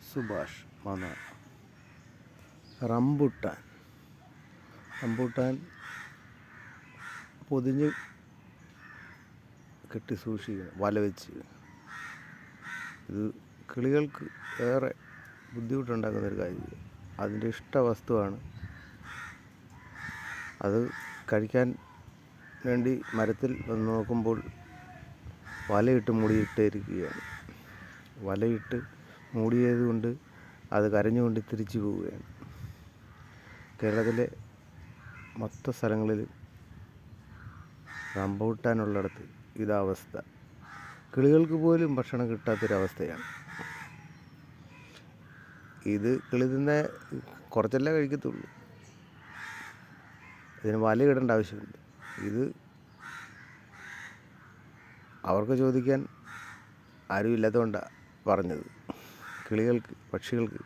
Subhash Mannar. Rambutan പൊതിഞ്ഞ് കെട്ടി സൂക്ഷിക്കണം വല വെച്ച്. ഇത് കിളികൾക്ക് ഏറെ ബുദ്ധിമുട്ടുണ്ടാക്കുന്നൊരു കാര്യം. അതിൻ്റെ ഇഷ്ടവസ്തുവാണ്. അത് കഴിക്കാൻ വേണ്ടി മരത്തിൽ വന്ന് നോക്കുമ്പോൾ വലയിട്ട് മൂടിയിട്ടിരിക്കുകയാണ്. വലയിട്ട് മൂടിയത് കൊണ്ട് അത് കരഞ്ഞുകൊണ്ട് തിരിച്ചു പോവുകയാണ്. കേരളത്തിലെ മൊത്ത സ്ഥലങ്ങളിൽ റംബൂട്ടാനുള്ളിടത്ത് ഇതവസ്ഥ. കിളികൾക്ക് പോലും ഭക്ഷണം കിട്ടാത്തൊരവസ്ഥയാണ്. ഇത് കിളി തിന്ന കുറച്ചല്ലേ കഴിക്കത്തുള്ളൂ. ഇതിന് വലയിടേണ്ട ആവശ്യമില്ല. ഇത് അവർക്ക് ചോദിക്കാൻ ആരും ഇല്ലാത്തതുകൊണ്ടാണ് പറഞ്ഞത്. കിളികൾക്ക്, പക്ഷികൾക്ക്